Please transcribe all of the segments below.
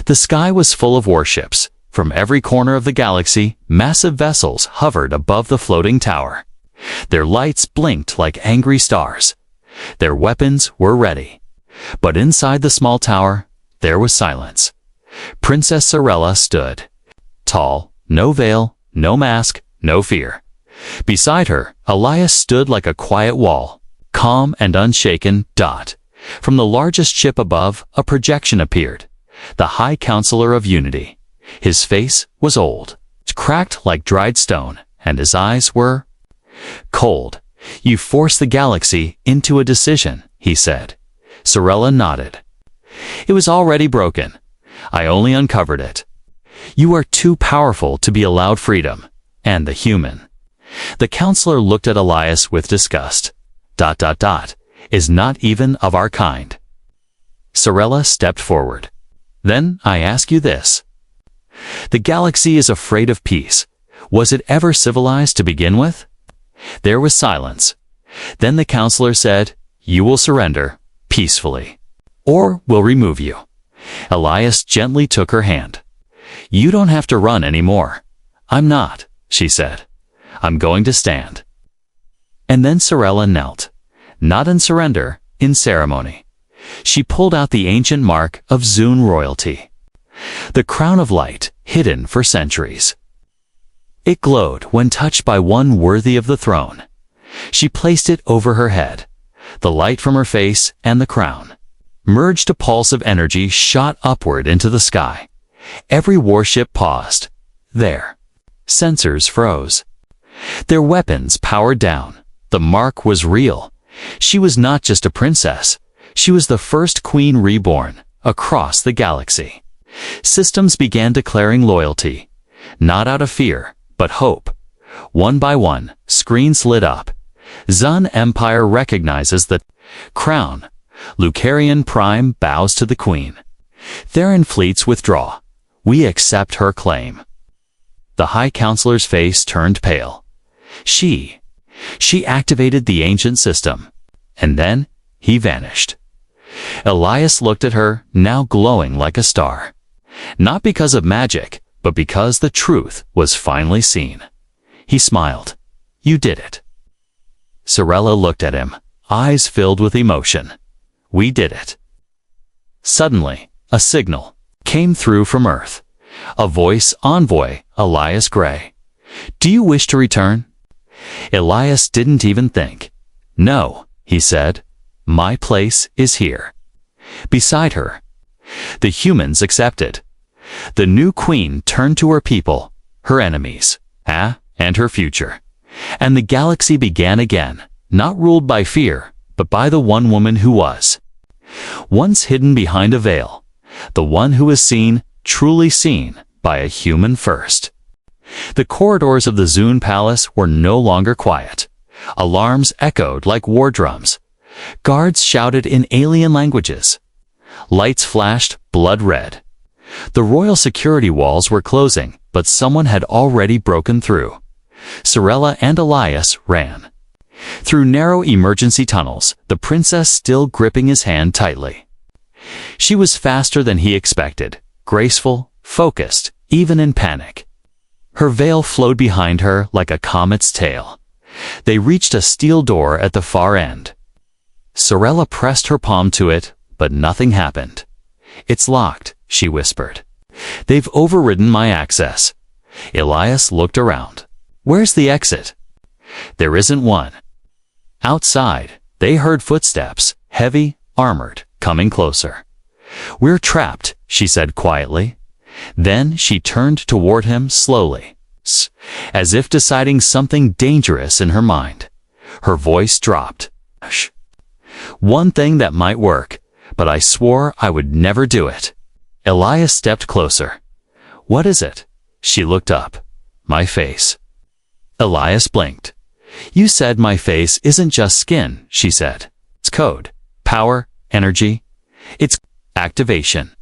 The sky was full of warships. From every corner of the galaxy, massive vessels hovered above the floating tower. Their lights blinked like angry stars. Their weapons were ready. But inside the small tower, there was silence. Princess Sorella stood. Tall, no veil, no mask, no fear. Beside her, Elias stood like a quiet wall, calm and unshaken. From the largest ship above, a projection appeared. The High Counselor of Unity. His face was old, cracked like dried stone, and his eyes were cold. "You forced the galaxy into a decision," he said. Sorella nodded. "It was already broken. I only uncovered it. You are too powerful to be allowed freedom, and the human." The counselor looked at Elias with disgust. Is not even of our kind." Sorella stepped forward. "Then I ask you this. The galaxy is afraid of peace. Was it ever civilized to begin with?" There was silence. Then the counselor said, "You will surrender, peacefully, or we'll remove you." Elias gently took her hand. "You don't have to run anymore." "I'm not," she said. "I'm going to stand." And then Sorella knelt. Not in surrender, in ceremony. She pulled out the ancient mark of Zune royalty. The crown of light, hidden for centuries. It glowed when touched by one worthy of the throne. She placed it over her head. The light from her face and the crown merged. A pulse of energy shot upward into the sky. Every warship paused. Their sensors froze. Their weapons powered down. The mark was real. She was not just a princess. She was the first queen reborn across the galaxy. Systems began declaring loyalty, not out of fear, but hope. One by one, screens lit up. Zun Empire recognizes the crown. Lucarian Prime bows to the queen. Theron fleets withdraw. We accept her claim. The High Counselor's face turned pale. She activated the ancient system. And then he vanished. Elias looked at her, now glowing like a star. Not because of magic, but because the truth was finally seen. He smiled. "You did it." Sorella looked at him, eyes filled with emotion. "We did it." Suddenly, a signal came through from Earth. A voice, "Envoy, Elias Gray. Do you wish to return?" Elias didn't even think. "No," he said. "My place is here." Beside her, the humans accepted. The new queen turned to her people, her enemies, and her future. And the galaxy began again, not ruled by fear, but by the one woman who was once hidden behind a veil, the one who was seen, truly seen, by a human first. The corridors of the Zune Palace were no longer quiet. Alarms echoed like war drums. Guards shouted in alien languages. Lights flashed blood red. The royal security walls were closing, but someone had already broken through. Sorella and Elias ran. Through narrow emergency tunnels, the princess still gripping his hand tightly. She was faster than he expected, graceful, focused, even in panic. Her veil flowed behind her like a comet's tail. They reached a steel door at the far end. Sorella pressed her palm to it, but nothing happened. "It's locked," she whispered. "They've overridden my access." Elias looked around. "Where's the exit?" "There isn't one." Outside, they heard footsteps, heavy, armored, coming closer. "We're trapped," she said quietly. Then she turned toward him slowly, as if deciding something dangerous in her mind. Her voice dropped. "Shh. One thing that might work, but I swore I would never do it." Elias stepped closer. "What is it?" She looked up. "My face." Elias blinked. "You said my face isn't just skin," she said. "It's code, power, energy. It's activation.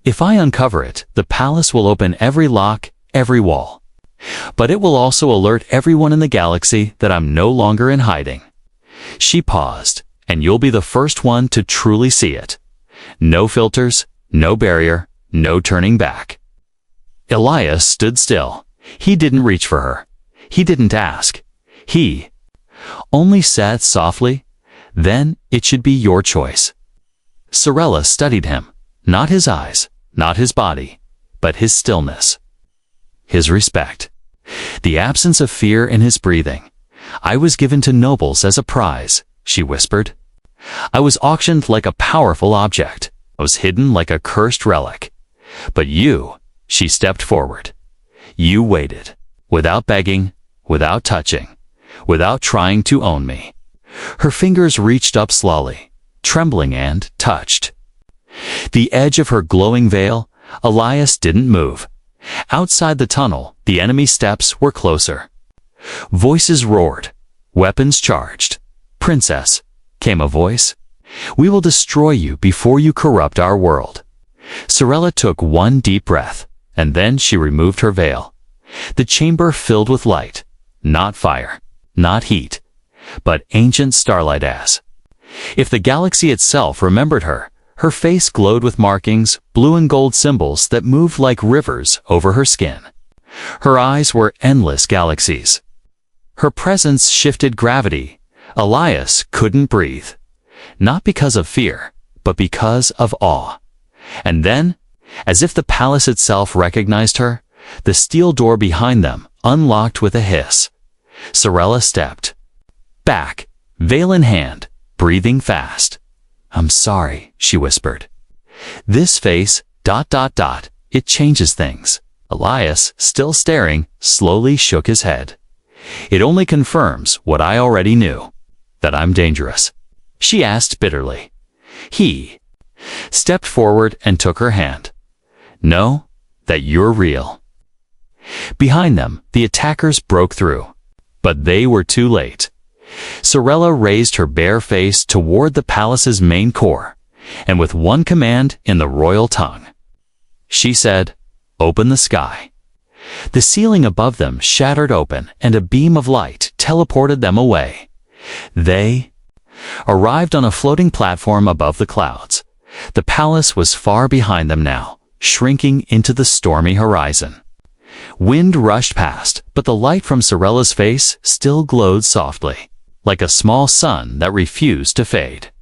If I uncover it, the palace will open every lock, every wall. But it will also alert everyone in the galaxy that I'm no longer in hiding." She paused, "And you'll be the first one to truly see it. No filters, no barrier, No turning back. Elias stood still. He didn't reach for her. He didn't ask. He only said softly, "Then it should be your choice." Sorella studied him, not his eyes, not his body, but his stillness. His respect. The absence of fear in his breathing. "I was given to nobles as a prize," she whispered. "I was auctioned like a powerful object. I was hidden like a cursed relic. But you," she stepped forward. "You waited, without begging, without touching, without trying to own me." Her fingers reached up slowly, trembling, and touched the edge of her glowing veil. Elias didn't move. Outside the tunnel, the enemy steps were closer. Voices roared. Weapons charged. "Princess," came a voice, "we will destroy you before you corrupt our world." Sorella took one deep breath, and then she removed her veil. The chamber filled with light, not fire, not heat, but ancient starlight as if the galaxy itself remembered her. Her face glowed with markings, blue and gold symbols that moved like rivers over her skin. Her eyes were endless galaxies. Her presence shifted gravity. Elias couldn't breathe. Not because of fear, but because of awe. And then, as if the palace itself recognized her, the steel door behind them unlocked with a hiss. Sorella stepped back, veil in hand, breathing fast. "I'm sorry," she whispered. "This face, ... it changes things." Elias, still staring, slowly shook his head. "It only confirms what I already knew, that I'm dangerous." She asked bitterly. He stepped forward and took her hand. "No, that you're real." Behind them, the attackers broke through, but they were too late. Sorella raised her bare face toward the palace's main core, and with one command in the royal tongue, she said, "Open the sky." The ceiling above them shattered open, and a beam of light teleported them away. They arrived on a floating platform above the clouds. The palace was far behind them now, shrinking into the stormy horizon. Wind rushed past, but the light from Sorella's face still glowed softly, like a small sun that refused to fade.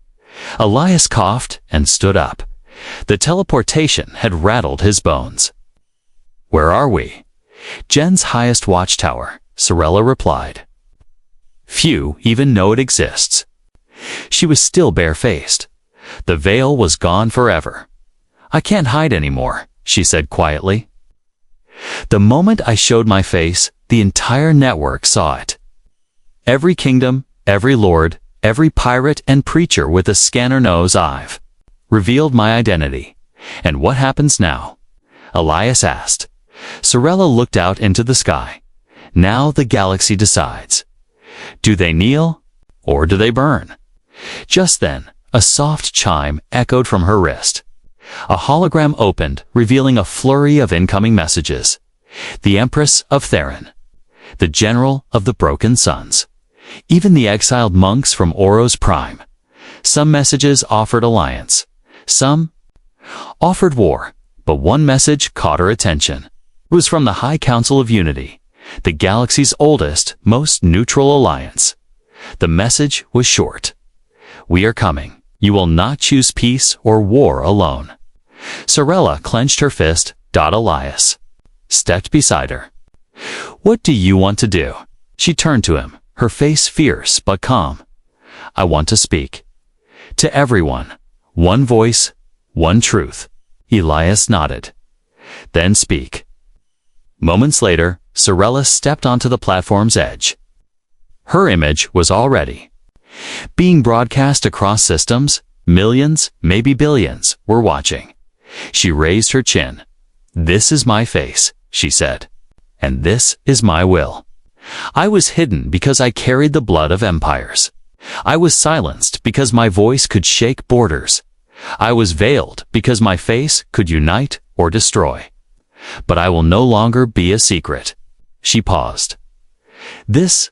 Elias coughed and stood up. The teleportation had rattled his bones. "Where are we?" "Jen's highest watchtower," Sorella replied. "Few even know it exists." She was still barefaced. The veil was gone forever. "I can't hide anymore," she said quietly. "The moment I showed my face, the entire network saw it. Every kingdom, every lord, every pirate and preacher with a scanner nose I've revealed my identity." "And what happens now?" Elias asked. Sorella looked out into the sky. "Now the galaxy decides. Do they kneel, or do they burn?" Just then, a soft chime echoed from her wrist. A hologram opened, revealing a flurry of incoming messages. The Empress of Theron. The General of the Broken Suns. Even the exiled monks from Oros Prime. Some messages offered alliance. Some offered war, but one message caught her attention. It was from the High Council of Unity, the galaxy's oldest, most neutral alliance. The message was short. "We are coming. You will not choose peace or war alone." Sorella clenched her fist. Elias stepped beside her. "What do you want to do?" She turned to him, her face fierce but calm. "I want to speak. To everyone. One voice, one truth." Elias nodded. "Then speak." Moments later, Sorella stepped onto the platform's edge. Her image was already being broadcast across systems. Millions, maybe billions, were watching. She raised her chin. "This is my face," she said, "and this is my will. I was hidden because I carried the blood of empires. I was silenced because my voice could shake borders. I was veiled because my face could unite or destroy. But I will no longer be a secret." She paused. "This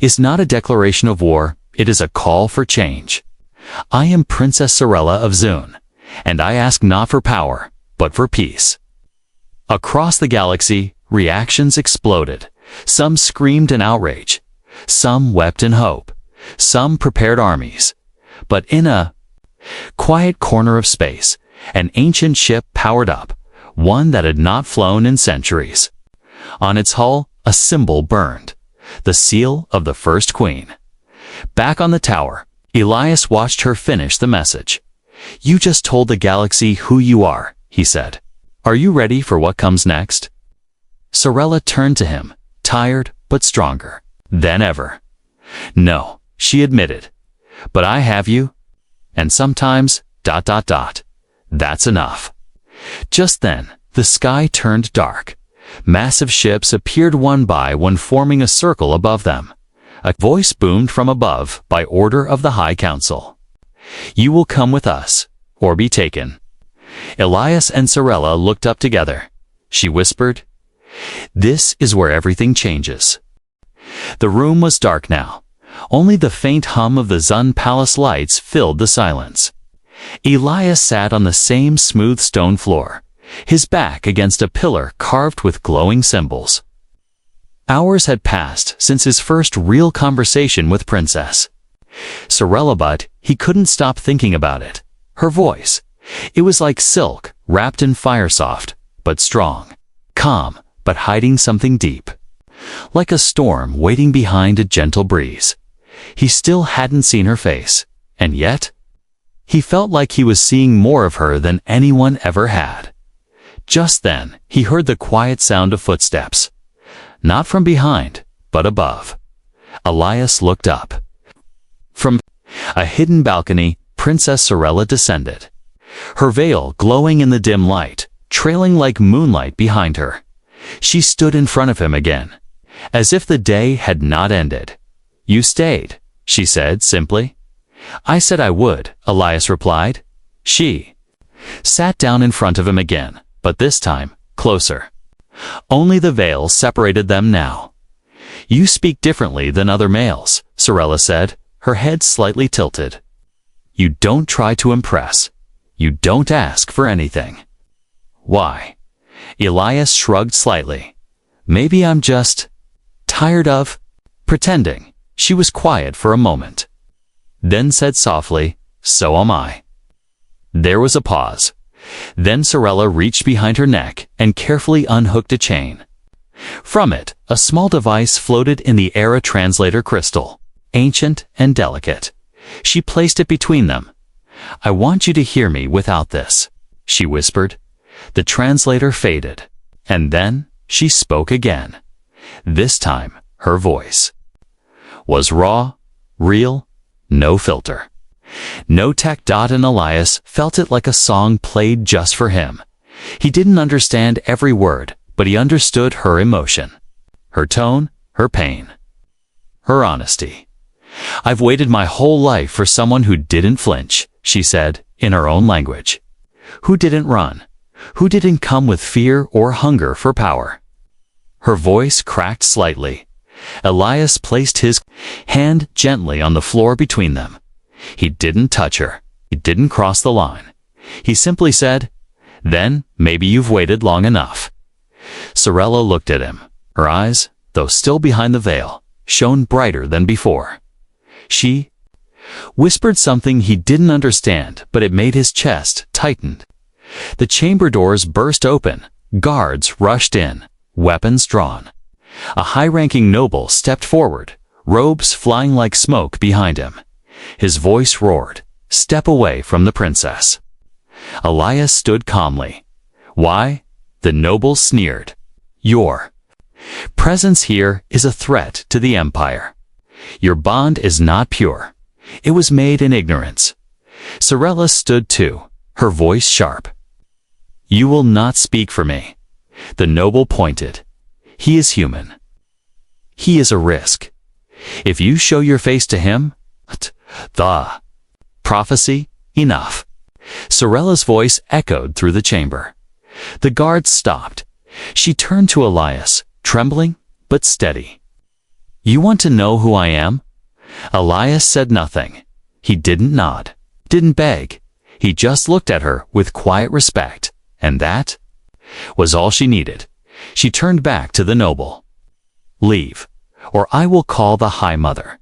is not a declaration of war, it is a call for change. I am Princess Sorella of Zune, and I ask not for power, but for peace. Across the galaxy, reactions exploded. Some screamed in outrage. Some wept in hope. Some prepared armies. But in a quiet corner of space, an ancient ship powered up, one that had not flown in centuries. On its hull, a symbol burned, the seal of the First Queen. Back on the tower, Elias watched her finish the message. "You just told the galaxy who you are," he said. "Are you ready for what comes next?" Sorella turned to him, tired but stronger than ever. "No," she admitted, "but I have you, and sometimes, ... that's enough." Just then, the sky turned dark. Massive ships appeared one by one, forming a circle above them. A voice boomed from above by order of the High Council. "You will come with us, or be taken." Elias and Sorella looked up together. She whispered, "This is where everything changes." The room was dark now. Only the faint hum of the Zun Palace lights filled the silence. Elias sat on the same smooth stone floor, his back against a pillar carved with glowing symbols. Hours had passed since his first real conversation with Princess Sorella, but he couldn't stop thinking about it. Her voice, it was like silk wrapped in fire, soft but strong, calm but hiding something deep. Like a storm waiting behind a gentle breeze. He still hadn't seen her face, and yet he felt like he was seeing more of her than anyone ever had. Just then, he heard the quiet sound of footsteps. Not from behind, but above. Elias looked up. From a hidden balcony, Princess Sorella descended. Her veil glowing in the dim light, trailing like moonlight behind her. She stood in front of him again, as if the day had not ended. "You stayed," she said simply. "I said I would," Elias replied. She sat down in front of him again, but this time, closer. Only the veil separated them now. "You speak differently than other males," Sorella said, her head slightly tilted. "You don't try to impress. You don't ask for anything." "Why?" Elias shrugged slightly. "Maybe I'm just tired of pretending." She was quiet for a moment, then said softly, "So am I." There was a pause. Then Sorella reached behind her neck and carefully unhooked a chain. From it, a small device floated in the air, a translator crystal, ancient and delicate. She placed it between them. "I want you to hear me without this," she whispered. The translator faded, and then she spoke again. This time, her voice was raw, real, no filter. No tech. And Elias felt it like a song played just for him. He didn't understand every word, but he understood her emotion, her tone, her pain, her honesty. "I've waited my whole life for someone who didn't flinch," she said, in her own language. "Who didn't run, who didn't come with fear or hunger for power." Her voice cracked slightly. Elias placed his hand gently on the floor between them. He didn't touch her. He didn't cross the line. He simply said, "Then maybe you've waited long enough." Sorella looked at him. Her eyes, though still behind the veil, shone brighter than before. She whispered something he didn't understand, but it made his chest tighten. The chamber doors burst open. Guards rushed in, weapons drawn. A high-ranking noble stepped forward, robes flying like smoke behind him. His voice roared, "Step away from the princess." Elias stood calmly. "Why?" The noble sneered. "Your presence here is a threat to the Empire. Your bond is not pure. It was made in ignorance." Sorella stood too, her voice sharp. "You will not speak for me." The noble pointed. "He is human. He is a risk. If you show your face to him, the prophecy, enough." Sorella's voice echoed through the chamber. The guards stopped. She turned to Elias, trembling but steady. "You want to know who I am?" Elias said nothing. He didn't nod, didn't beg. He just looked at her with quiet respect, And that was all she needed. She turned back to the noble. "Leave, or I will call the High Mother."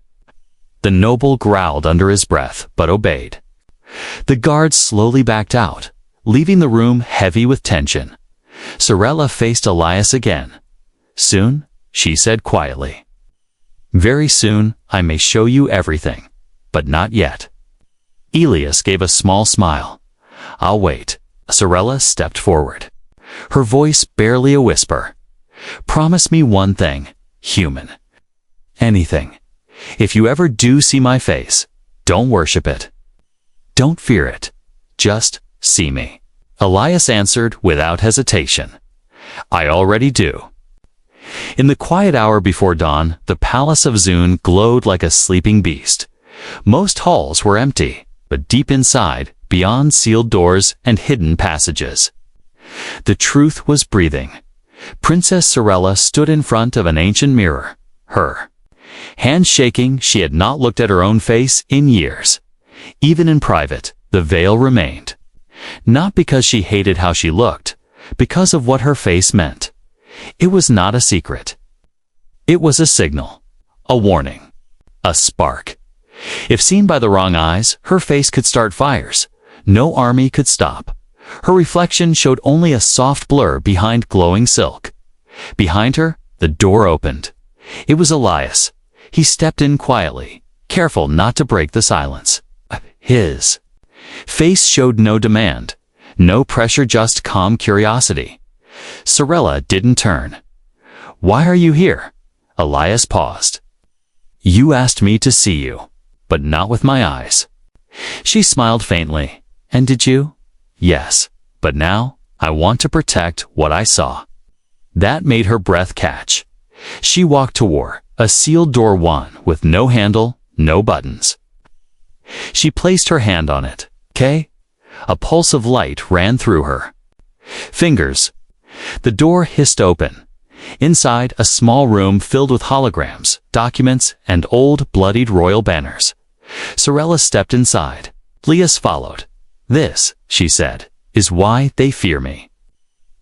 The noble growled under his breath, but obeyed. The guards slowly backed out, leaving the room heavy with tension. Sorella faced Elias again. "Soon," she said quietly. "Very soon I may show you everything, but not yet." Elias gave a small smile. "I'll wait." Sorella stepped forward, her voice barely a whisper. "Promise me one thing, human. Anything. If you ever do see my face, don't worship it. Don't fear it. Just see me." Elias answered without hesitation. "I already do." In the quiet hour before dawn, the palace of Zune glowed like a sleeping beast. Most halls were empty, but deep inside, beyond sealed doors and hidden passages, the truth was breathing. Princess Sorella stood in front of an ancient mirror, her hands shaking. She had not looked at her own face in years. Even in private, the veil remained. Not because she hated how she looked, because of what her face meant. It was not a secret. It was a signal, a warning, a spark. If seen by the wrong eyes, her face could start fires. No army could stop. Her reflection showed only a soft blur behind glowing silk. Behind her, the door opened. It was Elias. He stepped in quietly, careful not to break the silence. His face showed no demand, no pressure, just calm curiosity. Sorella didn't turn. "Why are you here?" Elias paused. "You asked me to see you, but not with my eyes." She smiled faintly. "And did you?" "Yes, but now I want to protect what I saw." That made her breath catch. She walked toward a sealed door, one with no handle, no buttons. She placed her hand on it. "Okay?" A pulse of light ran through her fingers. The door hissed open. Inside, a small room filled with holograms, documents, and old, bloodied royal banners. Sorella stepped inside. Elias followed. "This," she said, "is why they fear me."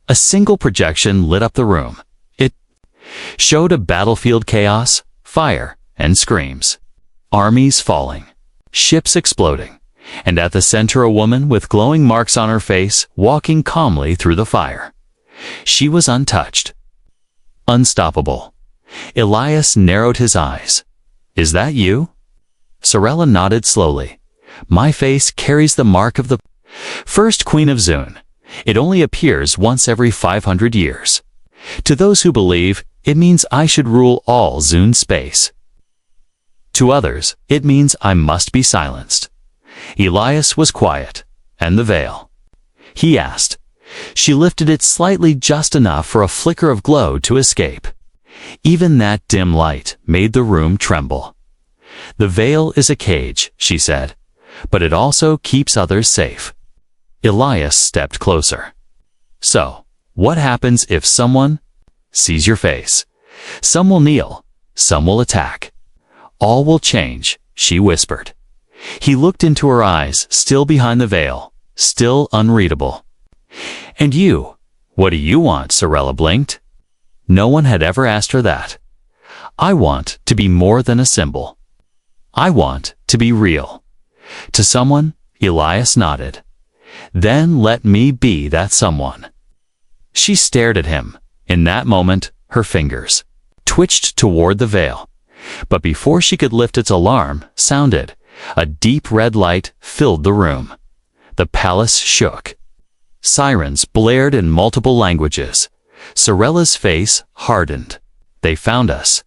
A single projection lit up the room. It showed a battlefield, chaos, fire, and screams. Armies falling, ships exploding, and at the center a woman with glowing marks on her face, walking calmly through the fire. She was untouched, unstoppable. Elias narrowed his eyes. "Is that you?" Sorella nodded slowly. "My face carries the mark of the first queen of Zune. It only appears once every 500 years. To those who believe, it means I should rule all Zune space. To others, it means I must be silenced." Elias was quiet. "And the veil?" he asked. She lifted it slightly, just enough for a flicker of glow to escape. Even that dim light made the room tremble. "The veil is a cage," she said, "but it also keeps others safe." Elias stepped closer. "So, what happens if someone sees your face? Some will kneel, some will attack. All will change," she whispered. He looked into her eyes, still behind the veil, still unreadable. "And you? What do you want?" Sorella blinked. No one had ever asked her that. "I want to be more than a symbol. I want to be real." To someone, Elias nodded. "Then let me be that someone." She stared at him. In that moment, her fingers twitched toward the veil. But before she could lift, its alarm sounded. A deep red light filled the room. The palace shook. Sirens blared in multiple languages. Sorella's face hardened. "They found us."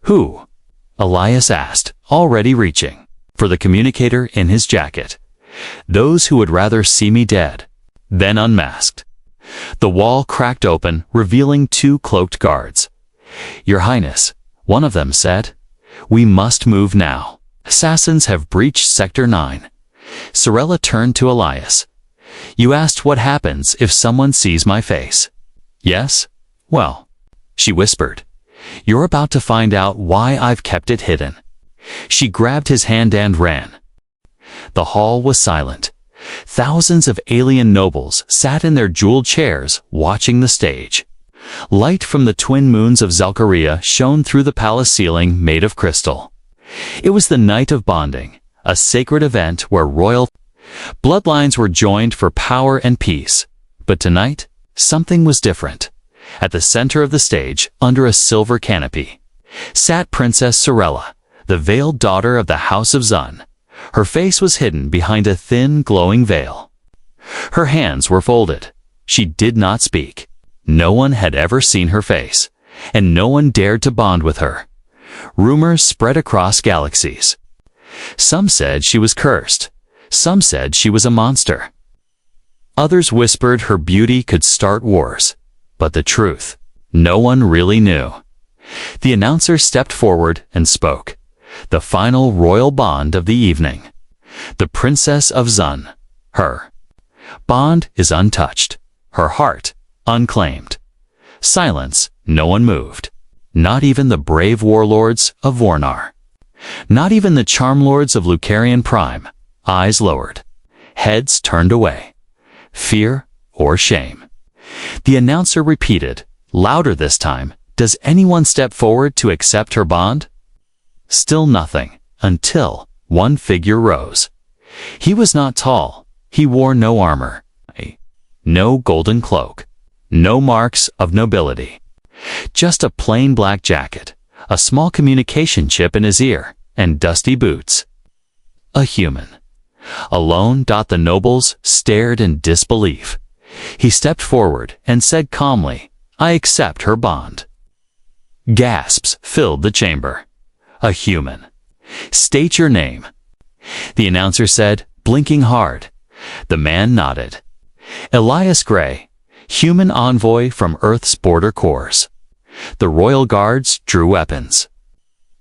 "Who?" Elias asked, already reaching for the communicator in his jacket. "Those who would rather see me dead." Then unmasked. The wall cracked open, revealing two cloaked guards. "Your Highness," one of them said, "we must move now. Assassins have breached Sector 9. Sorella turned to Elias. "You asked what happens if someone sees my face." "Yes? Well," she whispered, "you're about to find out why I've kept it hidden." She grabbed his hand and ran. The hall was silent. Thousands of alien nobles sat in their jeweled chairs watching the stage. Light from the twin moons of Zalkaria shone through the palace ceiling made of crystal. It was the night of bonding, a sacred event where royal bloodlines were joined for power and peace. But tonight, something was different. At the center of the stage, under a silver canopy, sat Princess Sorella, the veiled daughter of the House of Zun. Her face was hidden behind a thin, glowing veil. Her hands were folded. She did not speak. No one had ever seen her face, and no one dared to bond with her. Rumors spread across galaxies. Some said she was cursed. Some said she was a monster. Others whispered her beauty could start wars. But the truth, no one really knew. The announcer stepped forward and spoke. The final royal bond of the evening. The Princess of Zun, her bond is untouched, her heart unclaimed. Silence, no one moved. Not even the brave warlords of Vornar. Not even the charmlords of Lucarian Prime, eyes lowered, heads turned away. Fear or shame. The announcer repeated, louder this time, does anyone step forward to accept her bond? Still nothing, until one figure rose. He was not tall. He wore no armor, no golden cloak, no marks of nobility. Just a plain black jacket, a small communication chip in his ear, and dusty boots. A human. Alone, the nobles stared in disbelief. He stepped forward and said calmly, I accept her bond. Gasps filled the chamber. A human. State your name. The announcer said, blinking hard. The man nodded. Elias Gray, human envoy from Earth's border corps. The royal guards drew weapons.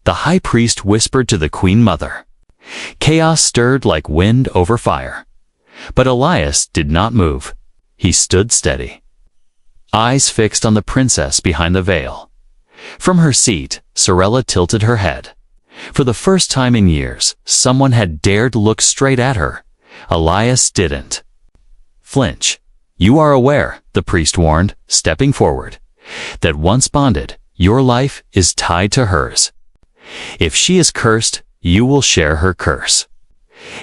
The high priest whispered to the Queen Mother. Chaos stirred like wind over fire. But Elias did not move. He stood steady. Eyes fixed on the princess behind the veil. From her seat, Sorella tilted her head. For the first time in years, someone had dared look straight at her. Elias didn't flinch. You are aware, the priest warned, stepping forward, that once bonded, your life is tied to hers. If she is cursed, you will share her curse.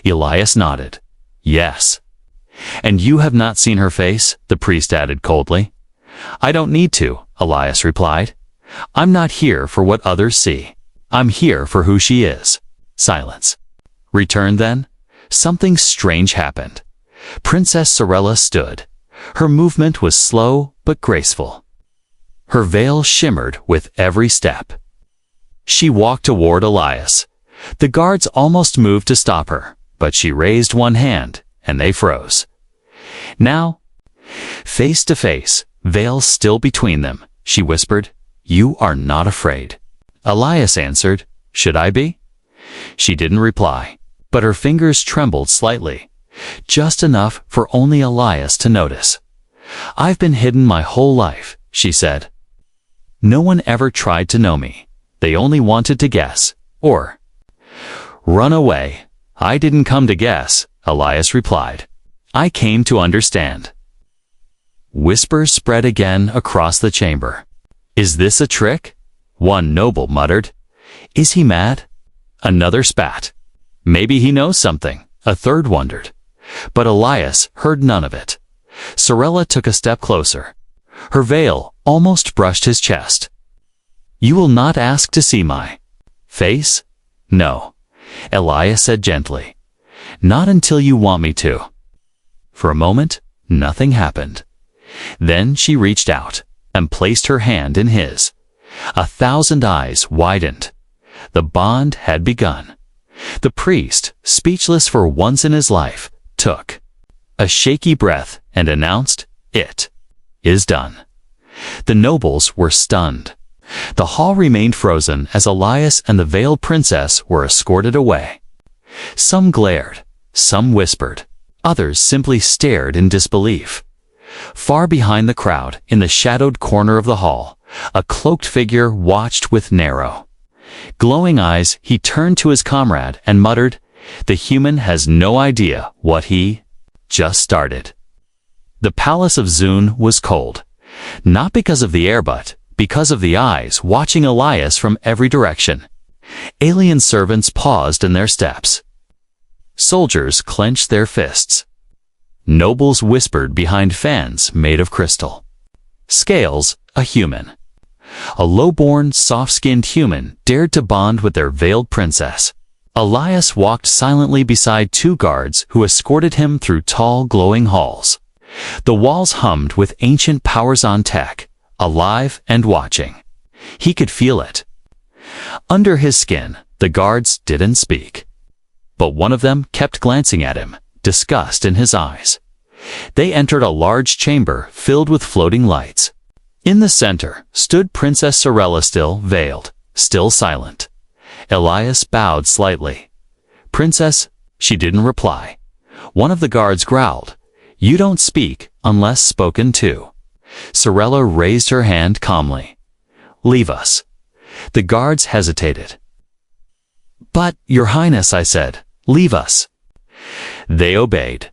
Elias nodded. Yes. And you have not seen her face, the priest added coldly. I don't need to, Elias replied. I'm not here for what others see. I'm here for who she is. Silence. Return then. Something strange happened. Princess Sorella stood. Her movement was slow but graceful. Her veil shimmered with every step. She walked toward Elias. The guards almost moved to stop her, but she raised one hand, and they froze. Now, face to face, veil still between them, she whispered, You are not afraid. Elias answered, Should I be? She didn't reply, but her fingers trembled slightly, just enough for only Elias to notice. I've been hidden my whole life, she said. No one ever tried to know me. They only wanted to guess, or run away. I didn't come to guess, Elias replied. I came to understand. Whispers spread again across the chamber. Is this a trick? One noble muttered. Is he mad? Another spat. Maybe he knows something, a third wondered. But Elias heard none of it. Sorella took a step closer. Her veil almost brushed his chest. You will not ask to see my face? No, Elias said gently. Not until you want me to. For a moment, nothing happened. Then she reached out and placed her hand in his. 1,000 eyes widened. The bond had begun. The priest, speechless for once in his life, took a shaky breath and announced, It is done. The nobles were stunned. The hall remained frozen as Elias and the veiled princess were escorted away. Some glared, some whispered, others simply stared in disbelief. Far behind the crowd, in the shadowed corner of the hall, a cloaked figure watched with narrow, glowing eyes. He turned to his comrade and muttered, The human has no idea what he just started. The palace of Zune was cold, not because of the air but because of the eyes watching Elias from every direction. Alien servants paused in their steps. Soldiers clenched their fists. Nobles whispered behind fans made of crystal. Scales, a human. A low-born, soft-skinned human dared to bond with their veiled princess. Elias walked silently beside two guards who escorted him through tall, glowing halls. The walls hummed with ancient powers on tech, alive and watching. He could feel it. Under his skin, the guards didn't speak. But one of them kept glancing at him, disgust in his eyes. They entered a large chamber filled with floating lights. In the center stood Princess Sorella, still veiled, still silent. Elias bowed slightly. "Princess," she didn't reply. One of the guards growled, "You don't speak unless spoken to." Sorella raised her hand calmly. "Leave us." The guards hesitated. "But, Your Highness," I said, "leave us." They obeyed.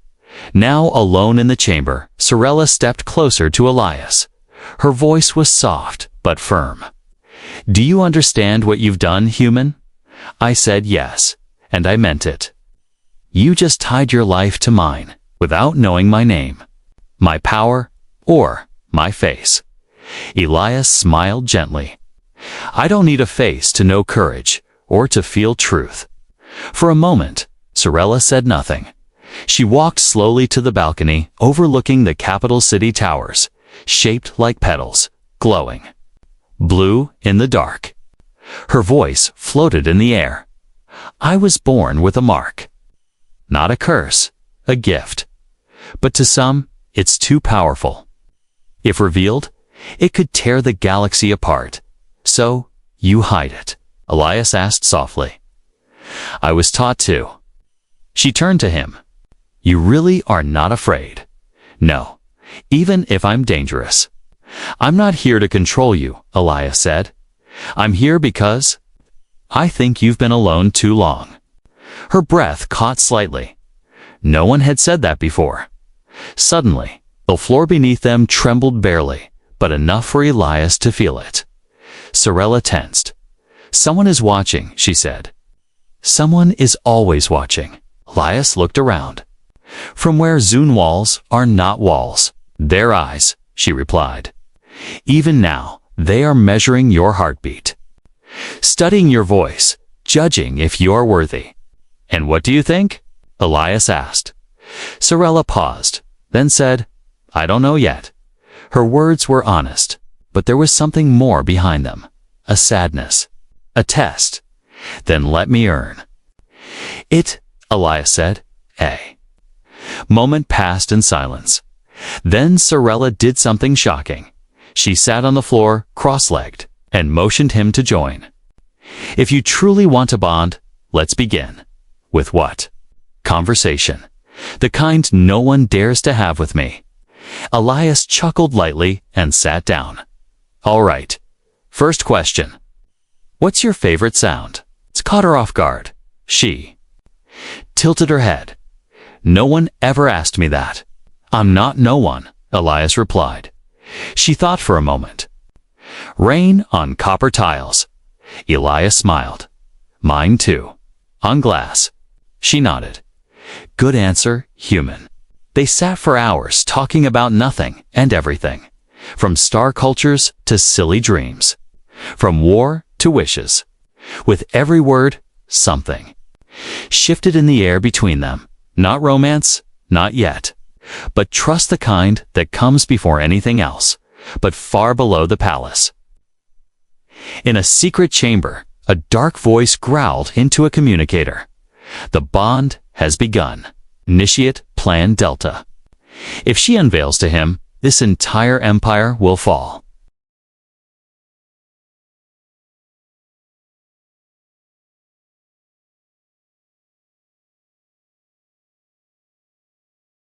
Now alone in the chamber, Sorella stepped closer to Elias. Her voice was soft but firm. "Do you understand what you've done, human?" I said yes, and I meant it. "You just tied your life to mine, without knowing my name, my power, or my face." Elias smiled gently. "I don't need a face to know courage, or to feel truth." For a moment, Sorella said nothing. She walked slowly to the balcony overlooking the capital city towers, shaped like petals, glowing blue in the dark. Her voice floated in the air. "I was born with a mark. Not a curse, a gift. But to some, it's too powerful. If revealed, it could tear the galaxy apart. So, you hide it," Elias asked softly. "I was taught to." She turned to him. "You really are not afraid?" "No, even if I'm dangerous." "I'm not here to control you," Elias said. "I'm here because I think you've been alone too long." Her breath caught slightly. No one had said that before. Suddenly, the floor beneath them trembled barely, but enough for Elias to feel it. Sorella tensed. "Someone is watching," she said. "Someone is always watching." Elias looked around. "From where Zune walls are not walls. Their eyes," she replied. "Even now, they are measuring your heartbeat, studying your voice, judging if you're worthy." "And what do you think?" Elias asked. Sorella paused, then said, "I don't know yet." Her words were honest, but there was something more behind them. A sadness. A test. "Then let me earn it," Elias said. "A moment passed in silence. Then Sorella did something shocking. She sat on the floor, cross-legged, and motioned him to join. "If you truly want to bond, let's begin." "With what?" "Conversation. The kind no one dares to have with me." Elias chuckled lightly and sat down. "All right. First question. What's your favorite sound?" It caught her off guard. She tilted her head. "No one ever asked me that." "I'm not no one," Elias replied. She thought for a moment. "Rain on copper tiles." Elias smiled. "Mine too. On glass." She nodded. "Good answer, human." They sat for hours talking about nothing and everything, from star cultures to silly dreams, from war to wishes. With every word, something shifted in the air between them. Not romance, not yet, but trust, the kind that comes before anything else, but far below the palace. In a secret chamber, a dark voice growled into a communicator. "The bond has begun. Initiate Plan Delta. If she unveils to him, this entire empire will fall."